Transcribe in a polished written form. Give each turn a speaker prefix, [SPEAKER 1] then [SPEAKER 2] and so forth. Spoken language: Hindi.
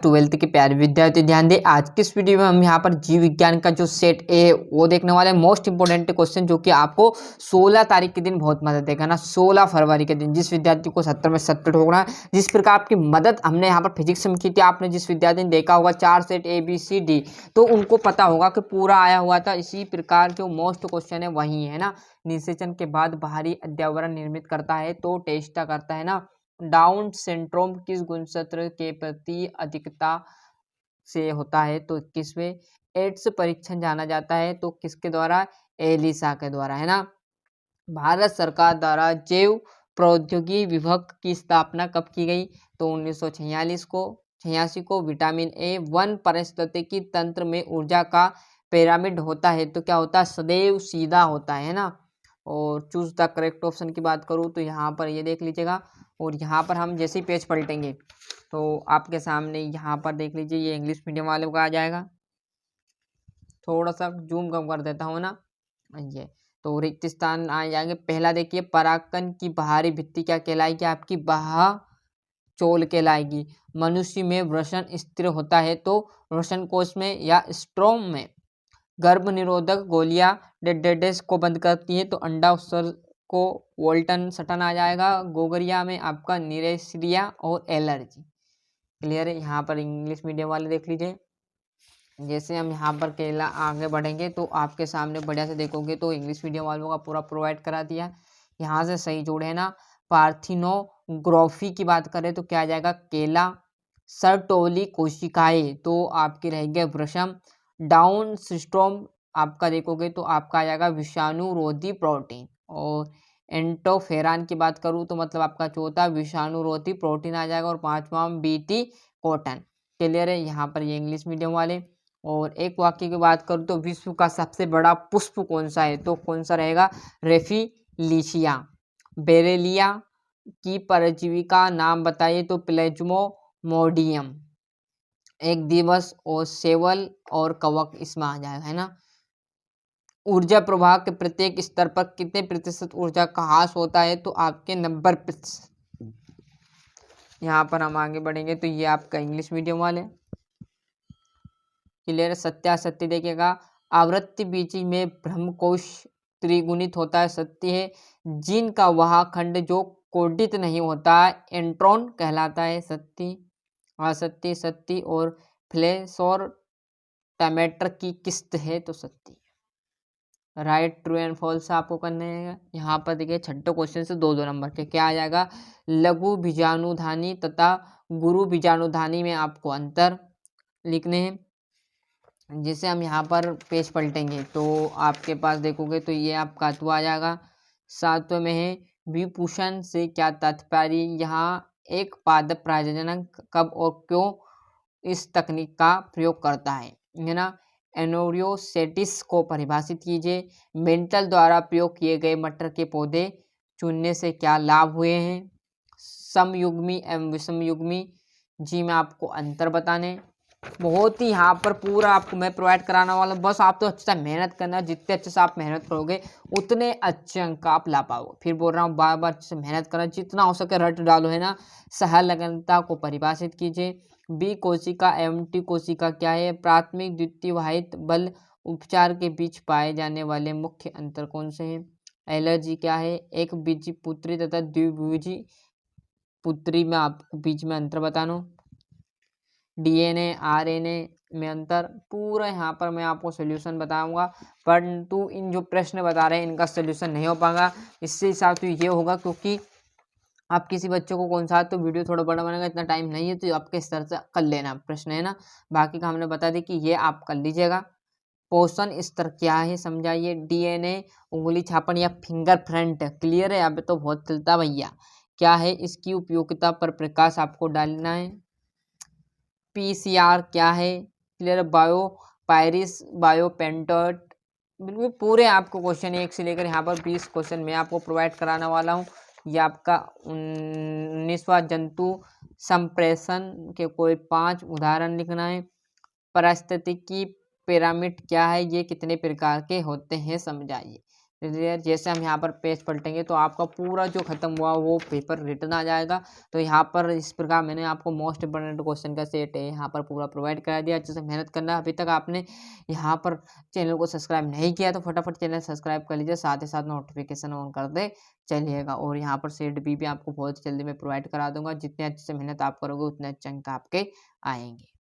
[SPEAKER 1] ट्वेल्थ के प्यारे विद्यार्थी ध्यान दें। आज की इस वीडियो में हम यहाँ पर जीव विज्ञान का जो सेट ए है वो देखने वाले हैं। मोस्ट इंपोर्टेंट क्वेश्चन जो कि आपको 16 तारीख के दिन बहुत मदद देगा ना, 16 फरवरी के दिन। जिस विद्यार्थी को 70 में 70 ठोकना है, जिस प्रकार आपकी मदद हमने यहाँ पर फिजिक्स में की थी, आपने जिस विद्यार्थी ने देखा होगा 4 set A B C D, तो उनको पता होगा कि पूरा आया हुआ था। इसी प्रकार जो मोस्ट क्वेश्चन है वही है ना। निषेचन के बाद बाहरी अध्यावरण निर्मित करता है तो टेस्टा करता है ना। डाउन सिंड्रोम किस गुणसूत्र के प्रति अधिकता से होता है, तो 21वें। एड्स परीक्षण जाना जाता है तो किसके द्वारा, एलिसा के द्वारा, है ना। भारत सरकार द्वारा जैव प्रौद्योगिकी विभाग की स्थापना कब की गई, तो 1946 को 86 को। विटामिन ए वन पारिस्थितिकी तंत्र में ऊर्जा का पिरामिड होता है तो क्या होता है, सदैव सीधा होता है ना। और चूज द करेक्ट ऑप्शन की बात करूँ तो यहाँ पर ये देख लीजिएगा। और यहाँ पर हम जैसे ही पेज पलटेंगे तो आपके सामने यहाँ पर देख लीजिए, ये इंग्लिश मीडियम वालों का आ जाएगा। थोड़ा सा जूम कम कर देता हूँ ना, ये तो रिक्त स्थान आ जाएंगे। पहला देखिए, परागकण की बाहरी भित्ति क्या कहलाएगी, आपकी बाह्य चोल कहलाएगी। मनुष्य में वृषण स्थिर होता है तो वृषण कोश में या स्ट्रोम में। गर्भ निरोधक गोलियां डेडेडेस को बंद करती है तो अंडा उत्सर्ग को वोल्टन सटन आ जाएगा। गोगरिया में आपका निरेसिया और एलर्जी। क्लियर है। यहाँ पर इंग्लिश मीडियम वाले देख लीजिए। जैसे हम यहाँ पर केला आगे बढ़ेंगे तो आपके सामने बढ़िया से देखोगे तो इंग्लिश मीडियम वालों का पूरा प्रोवाइड करा दिया। यहाँ से सही जोड़े है ना। पार्थिनोग्राफी की बात करें तो क्या आ जाएगा, केला। सर्टोली कोशिकाएं तो आपकी रहेगी वृषम। डाउन सिंड्रोम आपका देखोगे तो आपका आ जाएगा विषाणुरोधी प्रोटीन। और एंटोफेरान की बात करूँ तो मतलब आपका चौथा विषाणुरोधी प्रोटीन आ जाएगा। और पांचवा बीटी कॉटन। क्लियर है। यहाँ पर ये इंग्लिश मीडियम वाले। और एक वाक्य की बात करूँ तो विश्व का सबसे बड़ा पुष्प कौन सा है, तो कौन सा रहेगा, रेफिलीशिया। बेरेलिया की परजीवी का नाम बताइए, तो प्लेज्मोमोडियम। एक दिवस और सेवल और कवक इसमें आ जाएगा, है ना। ऊर्जा प्रवाह के प्रत्येक स्तर पर कितने प्रतिशत ऊर्जा का ह्रास होता है, तो आपके 90%। यहाँ पर हम आगे बढ़ेंगे तो ये आपका इंग्लिश मीडियम वाले। क्लियर। सत्यासत्य देखिएगा। आवृत्ति बीजी में ब्रह्मकोश त्रिगुणित होता है, सत्य है। जीन का वह खंड जो कोडित नहीं होता एंट्रॉन कहलाता है, सत्य। असत्य, सत्य। और फ्लैश और टमाटर की किस्त है तो सत्य। राइट, ट्रू एंड फॉल्स आपको करने हैं। यहाँ पर देखिए छठे क्वेश्चन से 2-2 नंबर के क्या आ जाएगा, लघु बीजाणुधानी तथा गुरु बीजाणुधानी में आपको अंतर लिखने हैं। जिसे हम यहाँ पर पेज पलटेंगे तो आपके पास देखोगे तो ये आपका तो आ जाएगा। 7वें में है विभूषण से क्या तात्पर्य, यहाँ एक पादप प्रजनक कब और क्यों इस तकनीक का प्रयोग करता है ना। एनोरियोसेटिस को परिभाषित कीजिए। मेंटल द्वारा प्रयोग किए गए मटर के पौधे चुनने से क्या लाभ हुए हैं। समयुग्मी एवं विषमयुग्मी जी में आपको अंतर बताने। बहुत ही यहाँ पर पूरा आपको मैं प्रोवाइड कराने वाला हूँ। बस आप तो अच्छे से मेहनत करना, जितने अच्छे से आप मेहनत करोगे उतने अच्छे अंक आप ला पाओगे। फिर बोल रहा हूँ बार बार अच्छे से मेहनत करना, जितना हो सके रट डालो, है ना। सहलग्नता को परिभाषित कीजिए। बी कोशिका एवं टी कोशिका क्या है। प्राथमिक द्वितीयवाहित बल उपचार के बीच पाए जाने वाले मुख्य अंतर कौन से हैं। एलर्जी क्या है। एक बीजी पुत्री तथा द्विबीजी पुत्री में आपको बीच में अंतर बताना। डीएनए आरएनए में अंतर पूरा यहाँ पर मैं आपको सोल्यूशन बताऊंगा, परंतु इन जो प्रश्न बता रहे हैं इनका सोल्यूशन नहीं हो पाएगा। इससे हिसाब से ये होगा क्योंकि आप किसी बच्चों को कौन सा तो वीडियो थोड़ा बड़ा बनेगा, इतना टाइम नहीं है तो आपके स्तर से कर लेना प्रश्न, है ना। बाकी का हमने बता दी कि ये आप कर लीजिएगा। पोषण स्तर क्या है समझाइए। डीएनए उंगली छापन या फिंगरप्रिंट, क्लियर है। अब तो बहुत चलता भैया। क्या है इसकी उपयोगिता पर प्रकाश आपको डालना है। पीसीआर क्या है, क्लियर। बायो पायरिस, बायो पेंटोट, बिल्कुल पूरे आपको क्वेश्चन 1 से लेकर यहाँ पर 20 क्वेश्चन मैं आपको प्रोवाइड कराने वाला हूँ। ये आपका 19वां जंतु संप्रेषण के कोई 5 उदाहरण लिखना है। पारिस्थितिकी पिरामिड क्या है, ये कितने प्रकार के होते हैं समझाइए। जैसे हम यहाँ पर पेज पलटेंगे तो आपका पूरा जो खत्म हुआ वो पेपर रिटर्न आ जाएगा। तो यहाँ पर इस प्रकार मैंने आपको मोस्ट इंपोर्टेंट क्वेश्चन का सेट है यहाँ पर पूरा प्रोवाइड करा दिया। अच्छे से मेहनत करना। अभी तक आपने यहाँ पर चैनल को सब्सक्राइब नहीं किया तो फटाफट चैनल सब्सक्राइब कर लीजिए, साथ ही साथ नोटिफिकेशन ऑन कर दे चलिएगा। और यहाँ पर सेट बी भी आपको बहुत जल्दी मैं प्रोवाइड करा दूंगा। जितने अच्छे से मेहनत आप करोगे उतने अच्छे अंक आपके आएंगे।